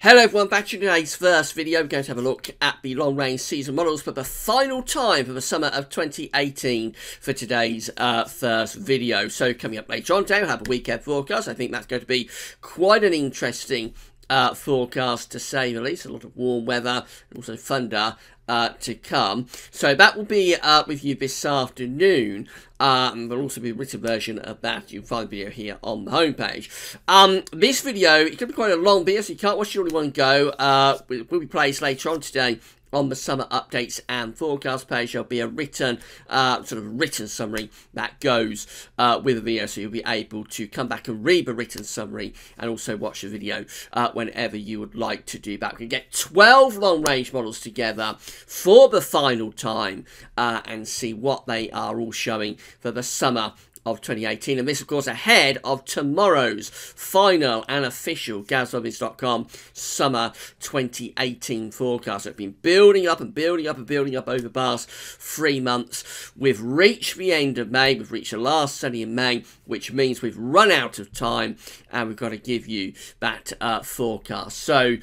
Hello everyone, back to today's first video. We're going to have a look at the long-range season models for the final time for the summer of 2018 for today's first video. So coming up later on today, we'll have a weekend forecast. I think that's going to be quite an interesting forecast to say the least. A lot of warm weather and also thunder to come. So that will be with you this afternoon. There'll also be a written version of that. You can find the video here on the homepage. This video, it could be quite a long video, so you can't watch it all in one go. It will be placed later on today on the summer updates and forecast page. There'll be a written, written summary that goes with the video, so you'll be able to come back and read the written summary and also watch the video whenever you would like to do that. We can get 12 long-range models together for the final time and see what they are all showing for the summer of 2018, and this of course ahead of tomorrow's final and official GWV.com summer 2018 forecast. It's been building up and building up and building up over the past 3 months. We've reached the end of May, we've reached the last Sunday in May, which means we've run out of time and we've got to give you that forecast. So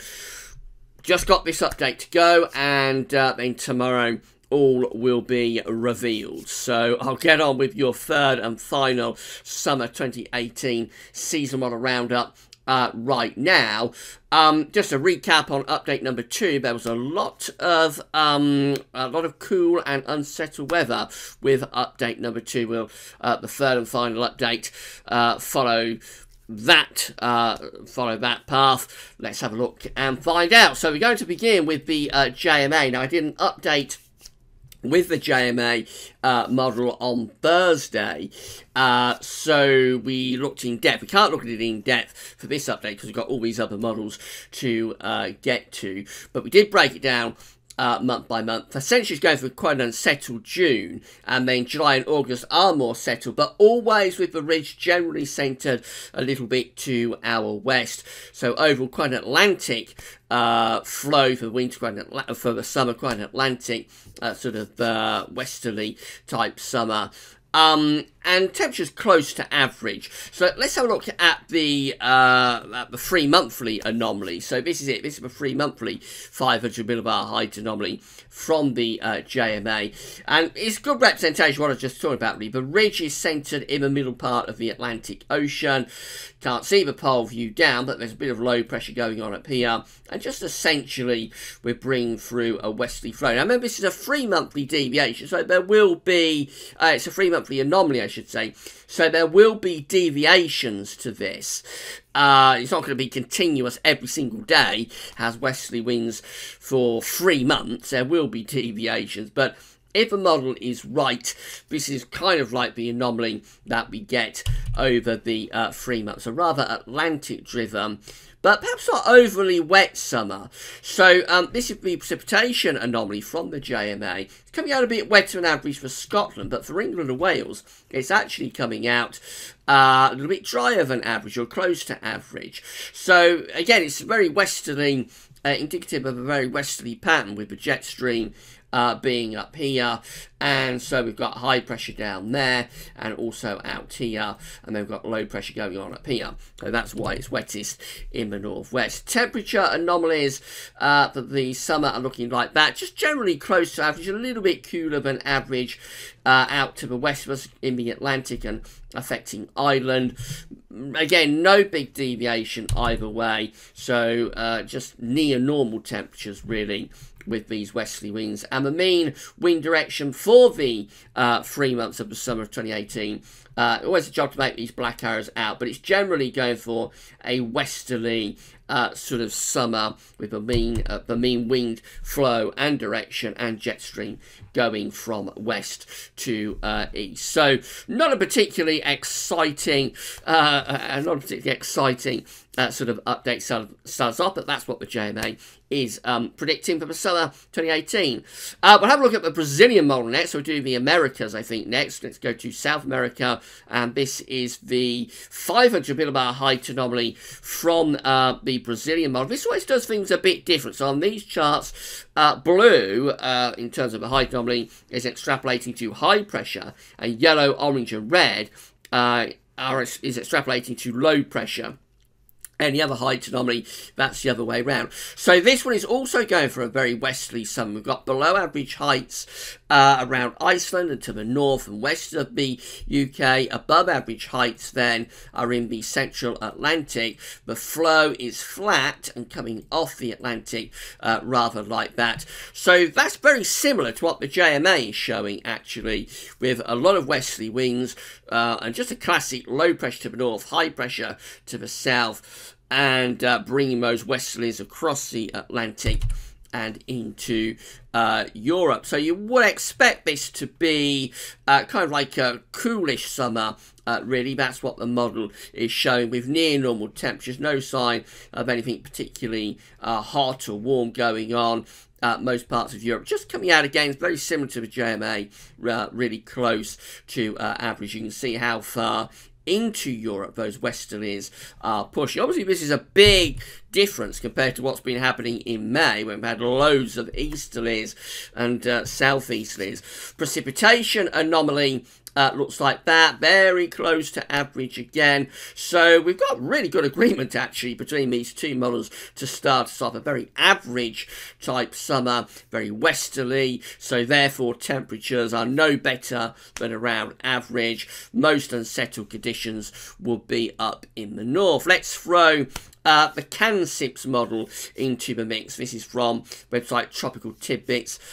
just got this update to go, and then tomorrow all will be revealed. So I'll get on with your third and final summer 2018 season model roundup right now. Just a recap on update number 2. There was a lot of cool and unsettled weather with update number 2. Will the third and final update follow that path? Let's have a look and find out. So we're going to begin with the JMA. Now, I did an update with the JMA model on Thursday, so we looked in depth. We can't look at it in depth for this update because we've got all these other models to get to, but we did break it down month by month. Essentially, it's going through quite an unsettled June, and then July and August are more settled, but always with the ridge generally centred a little bit to our west. So overall, quite an Atlantic flow for the winter, for the summer, quite an Atlantic westerly type summer. And temperatures close to average. So let's have a look at the 3 monthly anomaly. So this is it. This is the 3 monthly 500 millibar height anomaly from the JMA, and it's good representation of what I was just talking about. Really, the ridge is centred in the middle part of the Atlantic Ocean. Can't see the pole view down, but there's a bit of low pressure going on up here, and just essentially we're bringing through a westerly flow. Now remember, this is a 3 monthly deviation, so there will be it's a 3 monthly anomaly, I should say. So there will be deviations to this. It's not going to be continuous every single day, has westerly winds for 3 months. There will be deviations, but if the model is right, this is kind of like the anomaly that we get over the 3 months. A rather Atlantic driven, but perhaps not overly wet summer. So this is the precipitation anomaly from the JMA. It's coming out a bit wetter than average for Scotland, but for England and Wales, it's actually coming out a little bit drier than average, or close to average. So again, it's very westerly, indicative of a very westerly pattern, with the jet stream being up here, and so we've got high pressure down there and also out here, and then we've got low pressure going on up here. So that's why it's wettest in the northwest. Temperature anomalies for the summer are looking like that, just generally close to average, a little bit cooler than average out to the west of us in the Atlantic and affecting Ireland. Again, no big deviation either way, so just near normal temperatures really with these westerly winds. And the mean wind direction for the 3 months of the summer of 2018, always a job to make these black arrows out, but it's generally going for a westerly sort of summer, with the mean wind flow and direction and jet stream going from west to east. So not a particularly exciting sort of update starts off, but that's what the JMA is predicting for the summer 2018. We'll have a look at the Brazilian model next. So we'll do the Americas, I think, next. Let's go to South America, and this is the 500 millibar height anomaly from the Brazilian model. This always does things a bit different. So on these charts, blue, in terms of the height anomaly, is extrapolating to high pressure, and yellow, orange, and red is extrapolating to low pressure. Any other height anomaly, that's the other way around. So this one is also going for a very westerly summer. We've got below average heights around Iceland and to the north and west of the UK. Above average heights then are in the central Atlantic. The flow is flat and coming off the Atlantic rather like that. So that's very similar to what the JMA is showing, actually, with a lot of westerly winds and just a classic low pressure to the north, high pressure to the south, and bringing those westerlies across the Atlantic and into Europe. So you would expect this to be kind of like a coolish summer, really. That's what the model is showing, with near normal temperatures, no sign of anything particularly hot or warm going on. Most parts of Europe just coming out again, it's very similar to the JMA, really close to average. You can see how far into Europe those westerlies are pushing. Obviously this is a big difference compared to what's been happening in May, when we've had loads of easterlies and southeasterlies. Precipitation anomaly looks like that, very close to average again. So we've got really good agreement actually between these two models to start us off. A very average type summer, very westerly, so therefore temperatures are no better than around average. Most unsettled conditions will be up in the north. Let's throw the CanSIPS model into the mix. This is from website tropicaltidbits.com.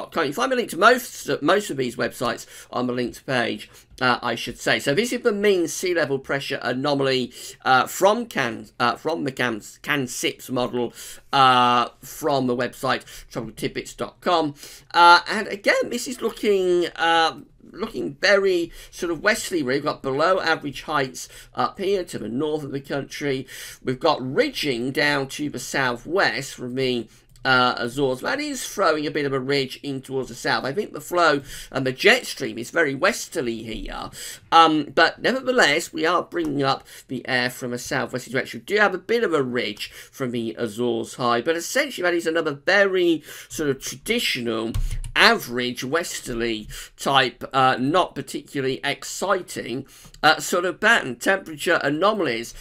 You can find a link to most of these websites on the linked page, I should say. So this is the mean sea level pressure anomaly from the CanSIPS model from the website tropicaltidbits.com. And again, this is looking very sort of westerly. We've got below average heights up here to the north of the country. We've got ridging down to the southwest from the Azores. That is throwing a bit of a ridge in towards the south. I think the flow and the jet stream is very westerly here, but nevertheless we are bringing up the air from a southwesterly direction. We do have a bit of a ridge from the Azores high, but essentially that is another very sort of traditional average westerly type, not particularly exciting sort of pattern. Temperature anomalies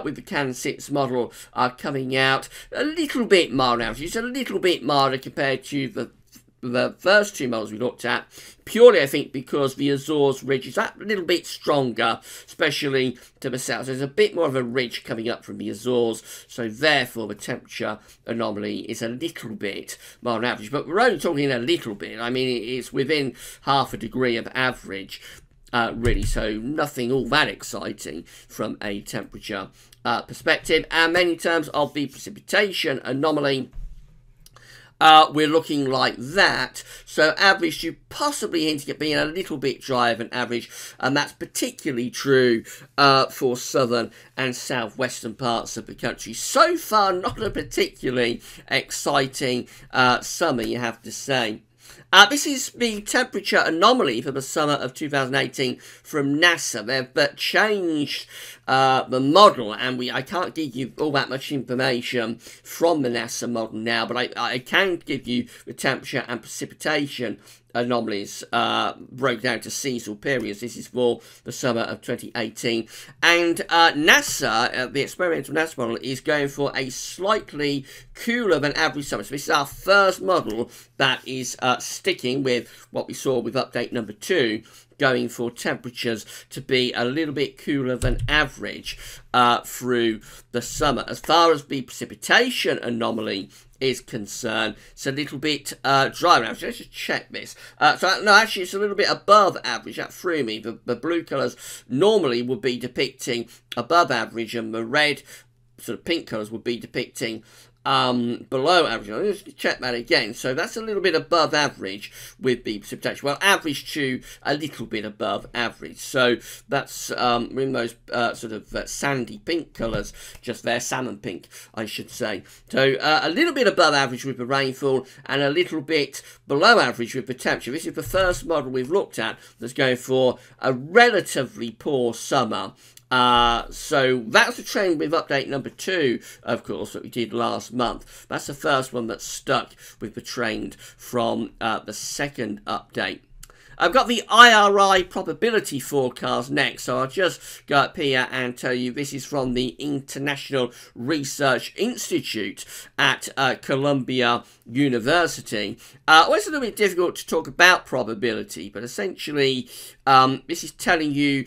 with the CanSIPS model are coming out a little bit mild now. It's a little bit milder compared to the first two models we looked at, purely I think because the Azores ridge is that little bit stronger, especially to the south. So there's a bit more of a ridge coming up from the Azores, so therefore the temperature anomaly is a little bit more than average. But we're only talking a little bit. I mean, it's within half a degree of average, really, so nothing all that exciting from a temperature perspective. And then in terms of the precipitation anomaly, we're looking like that. So average to possibly hinting at being a little bit drier than average, and that's particularly true for southern and southwestern parts of the country. So far, not a particularly exciting summer, you have to say. This is the temperature anomaly for the summer of 2018 from NASA. They've changed the model, and I can't give you all that much information from the NASA model now, but I can give you the temperature and precipitation anomalies broke down to seasonal periods. This is for the summer of 2018. And NASA, the experimental NASA model, is going for a slightly cooler than average summer. So this is our first model that is sticking with what we saw with update number 2, going for temperatures to be a little bit cooler than average through the summer. As far as the precipitation anomaly is concerned, it's a little bit drier. Now, let's just check this. So, no, actually, it's a little bit above average. That threw me. The blue colours normally would be depicting above average, and the red, sort of pink colours, would be depicting below average. I'll just check that again. So that's a little bit above average with the precipitation. Well, average to a little bit above average. So that's in those sort of sandy pink colours just there, salmon pink, I should say. So a little bit above average with the rainfall and a little bit below average with the temperature. This is the first model we've looked at that's going for a relatively poor summer. So that's the trend with update number 2, of course, that we did last month. That's the first one that stuck with the trend from the second update. I've got the IRI probability forecast next, so I'll just go up here and tell you this is from the International Research Institute at Columbia University. Well, it's a little bit difficult to talk about probability, but essentially this is telling you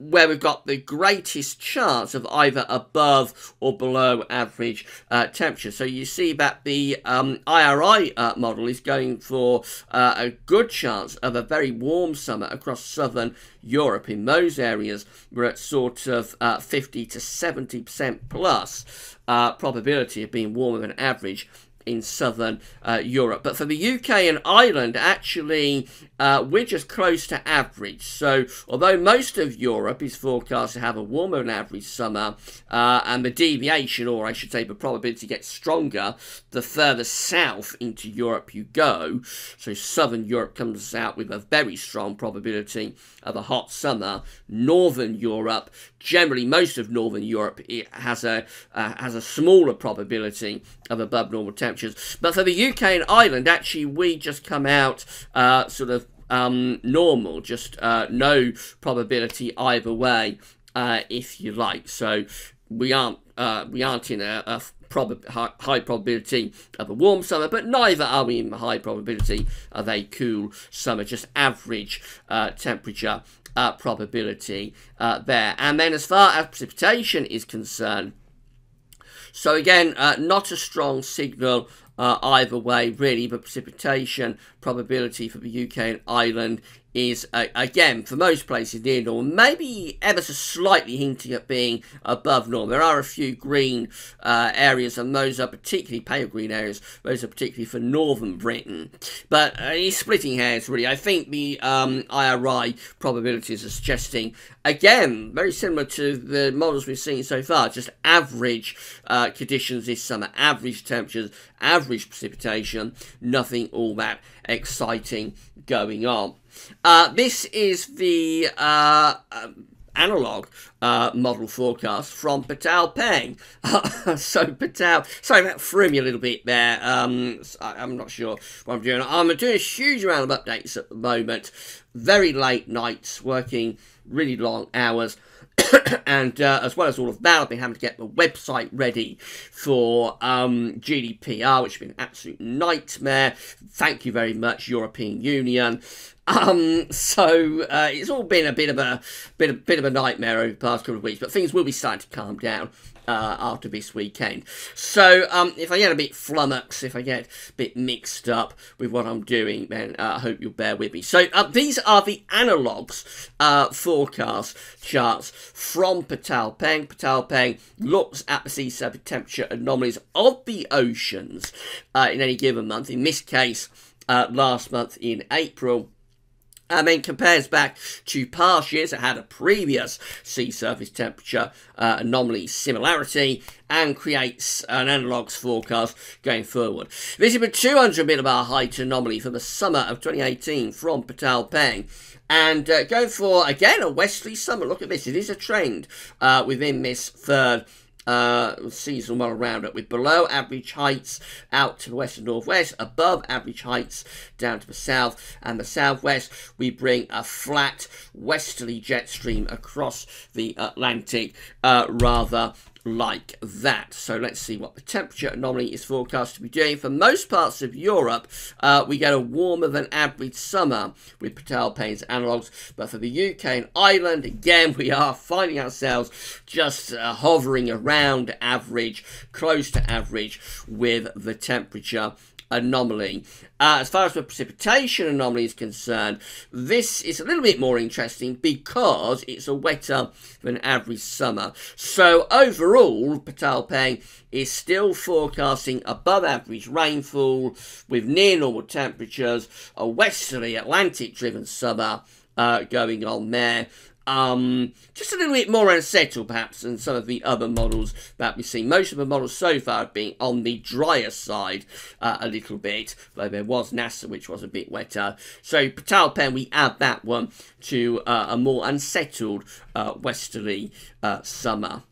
where we've got the greatest chance of either above or below average temperature. So you see that the IRI model is going for a good chance of a very warm summer across southern Europe. In those areas, we're at sort of 50 to 70% plus probability of being warmer than average in southern Europe. But for the UK and Ireland, actually, we're just close to average. So although most of Europe is forecast to have a warmer than average summer, and the deviation, or I should say the probability, gets stronger the further south into Europe you go. So southern Europe comes out with a very strong probability of a hot summer. Northern Europe, generally most of Northern Europe, it has a smaller probability of above normal temperatures. But for the UK and Ireland, actually, we just come out sort of normal, just no probability either way, if you like. So we aren't in a high probability of a warm summer, but neither are we in a high probability of a cool summer, just average temperature probability there. And then as far as precipitation is concerned, so again, not a strong signal either way, really. But precipitation probability for the UK and Ireland is, again, for most places near normal, maybe ever so slightly hinting at being above normal. There are a few green areas, and those are particularly pale green areas. Those are particularly for northern Britain. But it's splitting hairs, really. I think the IRI probabilities are suggesting, again, very similar to the models we've seen so far, just average conditions this summer, average temperatures, average precipitation, nothing all that exciting going on. This is the analog model forecast from Peng. So Patel, sorry, that threw me a little bit there. I'm not sure what I'm doing. I'm doing a huge amount of updates at the moment. Very late nights, working really long hours. And as well as all of that, I've been having to get the website ready for GDPR, which has been an absolute nightmare. Thank you very much, European Union. So it's all been a bit of a nightmare over the past couple of weeks, but things will be starting to calm down after this weekend. So if I get a bit flummoxed, if I get a bit mixed up with what I'm doing, then I hope you'll bear with me. So these are the analogues forecast charts from Peng. Peng looks at the sea surface temperature anomalies of the oceans in any given month. In this case, last month in April. And then compares back to past years that had a previous sea surface temperature anomaly similarity and creates an analogues forecast going forward. This is a 200 millibar height anomaly for the summer of 2018 from Peng. And going for, again, a westerly summer. Look at this. It is a trend within this third seasonal model roundup, with below average heights out to the west and northwest, above average heights down to the south and the southwest. We bring a flat westerly jet stream across the Atlantic, rather like that. So let's see what the temperature anomaly is forecast to be doing. For most parts of Europe, we get a warmer than average summer with Peng's analogues, but for the UK and Ireland, again, we are finding ourselves just hovering around average, close to average with the temperature anomaly. As far as the precipitation anomaly is concerned, this is a little bit more interesting because it's a wetter than average summer. So overall, Peng is still forecasting above average rainfall with near normal temperatures, a westerly Atlantic driven summer going on there. Just a little bit more unsettled perhaps than some of the other models that we've seen. Most of the models so far have been on the drier side a little bit, though there was NASA, which was a bit wetter. So Pen, we add that one to a more unsettled westerly summer.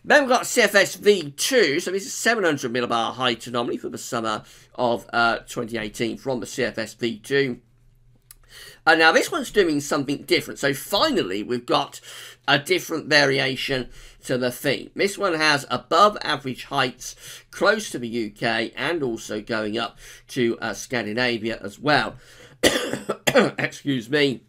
Then we've got CFS V2, so this is 700 millibar height anomaly for the summer of 2018 from the CFS V2. Now this one's doing something different. So finally, we've got a different variation to the theme. This one has above average heights close to the UK and also going up to Scandinavia as well. Excuse me.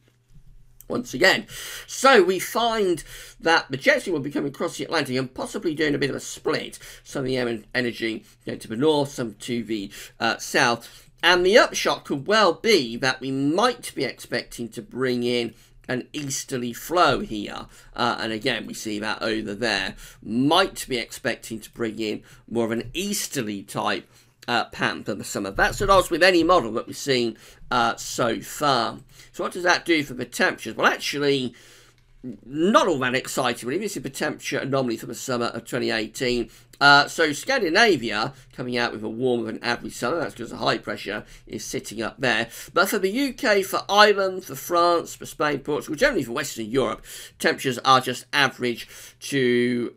Once again. So we find that the jet stream will be coming across the Atlantic and possibly doing a bit of a split. Some of the energy going to the north, some to the south. And the upshot could well be that we might be expecting to bring in an easterly flow here. And again, we see that over there. Might be expecting to bring in more of an easterly type pattern for the summer. That's at odds with any model that we've seen so far. So what does that do for the temperatures? Well, actually, not all that exciting, really. This is the temperature anomaly for the summer of 2018. So Scandinavia coming out with a warmer than average summer. That's because the high pressure is sitting up there. But for the UK, for Ireland, for France, for Spain, Portugal, generally for Western Europe, temperatures are just average to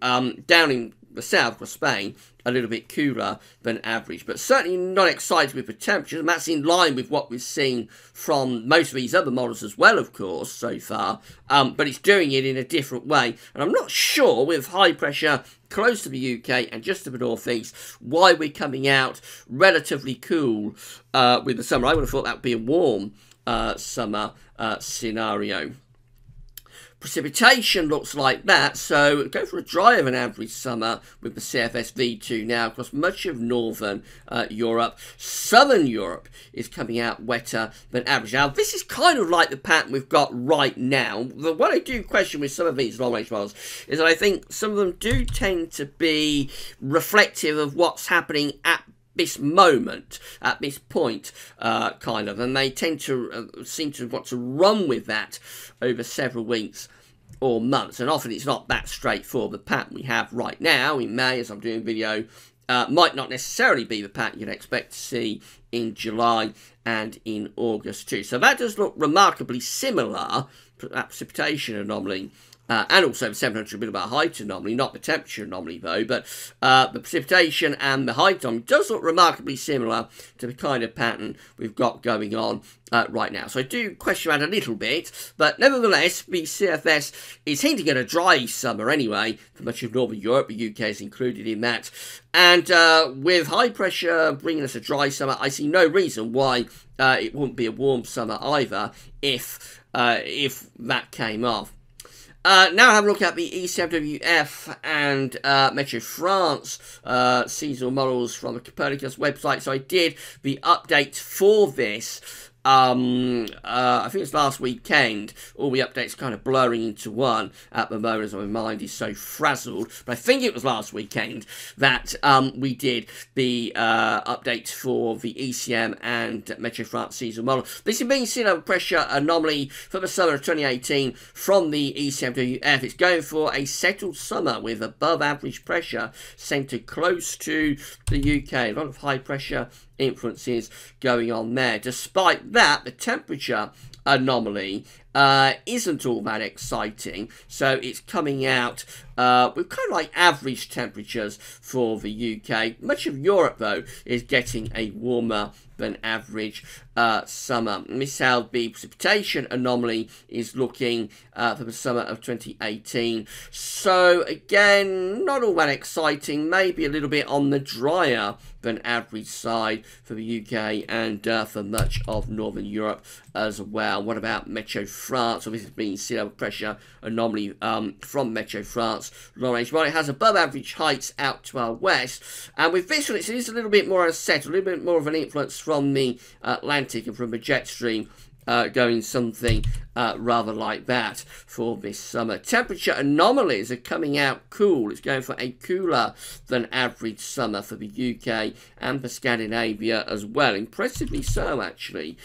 down in the south for Spain, a little bit cooler than average, but certainly not excited with the temperatures, and that's in line with what we've seen from most of these other models as well, of course, so far, but it's doing it in a different way, and I'm not sure, with high pressure close to the UK and just to the northeast, why we're coming out relatively cool with the summer. I would have thought that would be a warm summer scenario. Precipitation looks like that, so go for a drier than average summer with the CFS V2 now across much of northern Europe. Southern Europe is coming out wetter than average. Now, this is kind of like the pattern we've got right now. What I do question with some of these long-range models is that I think some of them do tend to be reflective of what's happening at this moment, at this point, kind of, and they tend to seem to want to run with that over several weeks or months, and often it's not that straightforward. The pattern we have right now in May, as I'm doing a video, might not necessarily be the pattern you'd expect to see in July and in August too. So that does look remarkably similar, that precipitation anomaly, and also the 700 millibar height anomaly, not the temperature anomaly though, but the precipitation and the height anomaly does look remarkably similar to the kind of pattern we've got going on right now. So I do question that a little bit, but nevertheless, the CFS is hinting at a dry summer anyway for much of Northern Europe. The UK is included in that. And with high pressure bringing us a dry summer, I see no reason why it wouldn't be a warm summer either if that came off. Now have a look at the ECMWF and Meteo France seasonal models from the Copernicus website. So I did the update for this. I think it's last weekend. All the updates kind of blurring into one at the moment as my mind is so frazzled. But I think it was last weekend that we did the update for the ECM and Meteo France seasonal model. This is being sea level pressure anomaly for the summer of 2018 from the ECMWF. It's going for a settled summer with above average pressure centered close to the UK. A lot of high pressure influences going on there. Despite that, the temperature anomaly isn't all that exciting, so it's coming out with kind of like average temperatures for the UK. Much of Europe though is getting a warmer than average summer. This is how the precipitation anomaly is looking for the summer of 2018. So again, not all that exciting, maybe a little bit on the drier than average side for the UK and for much of Northern Europe as well. What about Meteo France? So this has been sea level pressure anomaly from Meteo France. Long range model. It has above average heights out to our west, and with this one it is a little bit more unsettled, a little bit more of an influence from the Atlantic and from the jet stream. Going something rather like that for this summer. Temperature anomalies are coming out cool. It's going for a cooler than average summer for the UK and for Scandinavia as well. Impressively so, actually.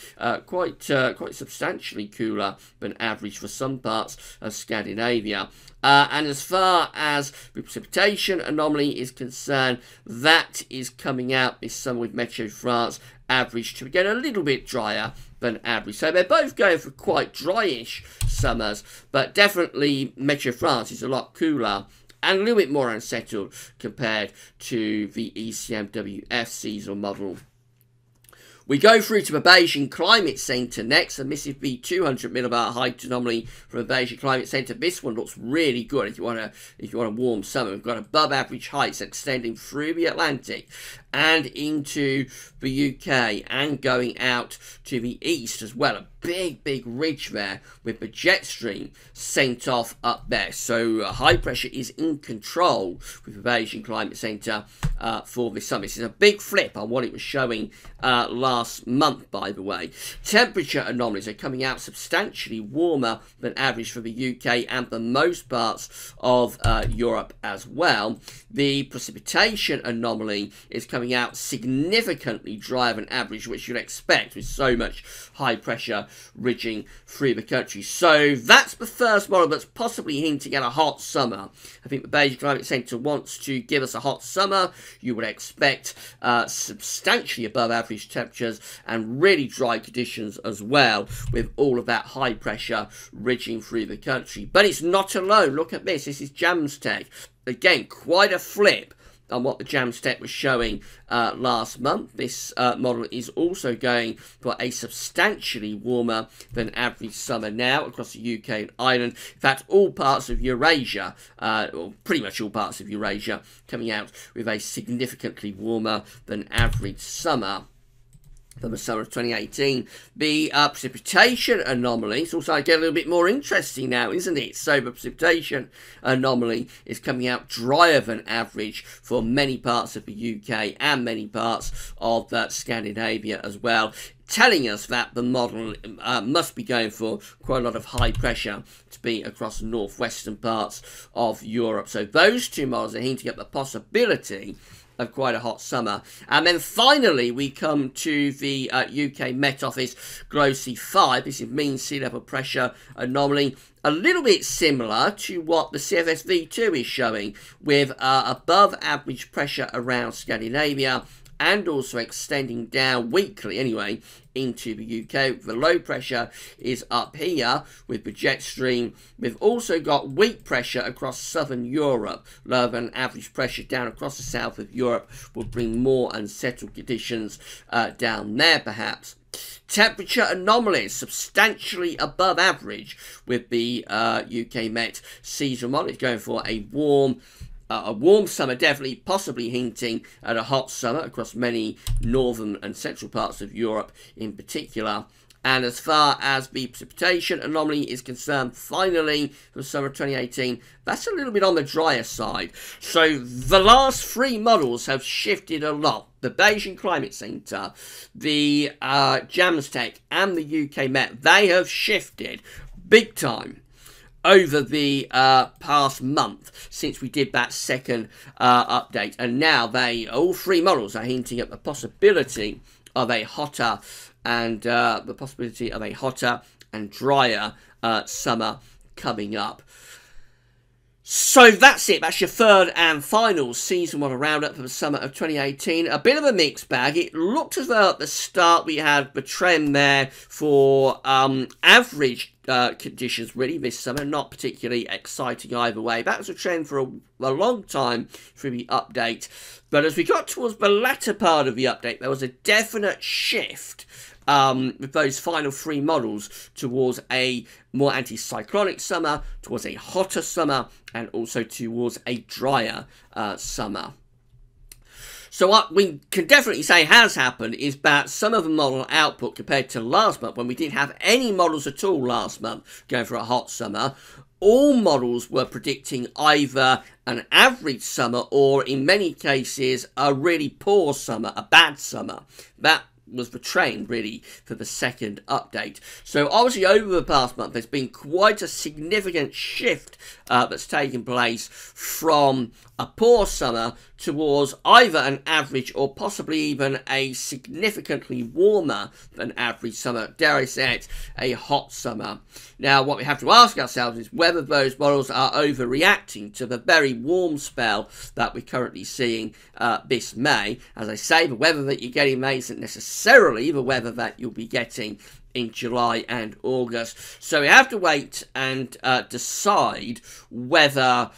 Quite substantially cooler than average for some parts of Scandinavia. And as far as the precipitation anomaly is concerned, that is coming out this summer with Meteo France average to get a little bit drier than average. So they're both going for quite dryish summers, but definitely Meteo France is a lot cooler and a little bit more unsettled compared to the ECMWF seasonal model. We go through to the Beijing Climate Centre next, and this is the 200 millibar height anomaly from the Beijing Climate Centre. This one looks really good if you want a warm summer. We've got above average heights extending through the Atlantic and into the UK and going out to the east as well. A big ridge there with the jet stream sent off up there. So high pressure is in control with the Beijing Climate Centre for this summer. This is a big flip on what it was showing last month, by the way. Temperature anomalies are coming out substantially warmer than average for the UK and for most parts of Europe as well. The precipitation anomaly is coming out significantly drier than average, which you'd expect with so much high pressure ridging through the country. So that's the first model that's possibly hinting at a hot summer. I think the Beijing Climate Centre wants to give us a hot summer. You would expect substantially above average temperatures and really dry conditions as well, with all of that high pressure ridging through the country. But it's not alone. Look at this. This is JAMSTEC. Again, quite a flip on what the JAMSTEC was showing last month. This model is also going for a substantially warmer than average summer now across the UK and Ireland. In fact, all parts of Eurasia, or pretty much all parts of Eurasia, coming out with a significantly warmer than average summer for the summer of 2018. The precipitation anomaly is also getting a little bit more interesting now, isn't it? So the precipitation anomaly is coming out drier than average for many parts of the UK and many parts of Scandinavia as well, telling us that the model must be going for quite a lot of high pressure to be across the northwestern parts of Europe. So those two models are hinting at the possibility of quite a hot summer. And then finally we come to the UK Met Office GWV 5. This is mean sea level pressure anomaly, a little bit similar to what the CFSV2 is showing, with above average pressure around Scandinavia and also extending down weekly anyway into the UK. The low pressure is up here with the jet stream. We've also got weak pressure across southern Europe. Lower than average pressure down across the south of Europe will bring more unsettled conditions down there perhaps. Temperature anomalies substantially above average with the UK Met seasonal model. It's going for a warm summer, definitely possibly hinting at a hot summer across many northern and central parts of Europe in particular. And as far as the precipitation anomaly is concerned, finally, for the summer of 2018, that's a little bit on the drier side. So the last three models have shifted a lot. The Beijing Climate Centre, the JAMSTEC and the UK Met, they have shifted big time over the past month since we did that second update, and now all three models are hinting at the possibility of a hotter and drier summer coming up. So that's it. That's your third and final season one roundup for the summer of 2018. A bit of a mixed bag. It looked as though at the start we had the trend there for average conditions really this summer, not particularly exciting either way. That was a trend for a long time through the update. But as we got towards the latter part of the update, there was a definite shift with those final three models towards a more anticyclonic summer, towards a hotter summer, and also towards a drier summer. So what we can definitely say has happened is that some of the model output compared to last month, when we didn't have any models at all last month going for a hot summer, all models were predicting either an average summer or in many cases a really poor summer, a bad summer. That was the trend really for the second update. So obviously over the past month there's been quite a significant shift that's taken place from a poor summer towards either an average or possibly even a significantly warmer than average summer, dare I say it, a hot summer. Now what we have to ask ourselves is whether those models are overreacting to the very warm spell that we're currently seeing this May. As I say, the weather that you get in May isn't necessarily the weather that you'll be getting in July and August. So we have to wait and decide whether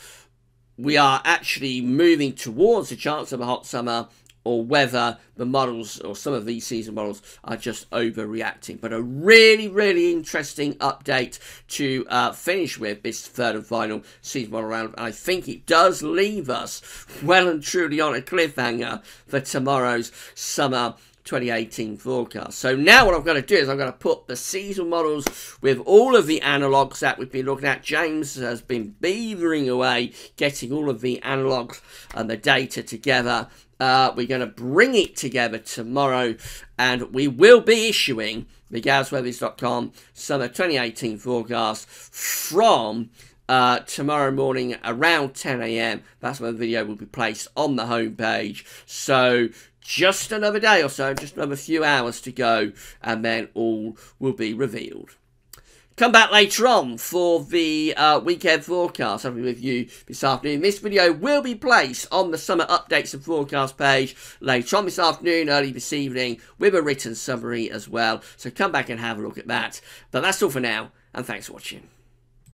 we are actually moving towards a chance of a hot summer or whether the models or some of these season models are just overreacting. But a really, really interesting update to finish with this third and final season model round. I think it does leave us well and truly on a cliffhanger for tomorrow's summer 2018 forecast. So now what I'm going to do is I'm going to put the seasonal models with all of the analogues that we've been looking at. James has been beavering away getting all of the analogues and the data together. We're going to bring it together tomorrow, and we will be issuing the GWV.com summer 2018 forecast from tomorrow morning around 10 AM. That's when the video will be placed on the homepage. So just another day or so, just another few hours to go, and then all will be revealed. Come back later on for the weekend forecast. I'll be with you this afternoon. This video will be placed on the summer updates and forecast page later on this afternoon, early this evening, with a written summary as well. So come back and have a look at that. But that's all for now, and thanks for watching.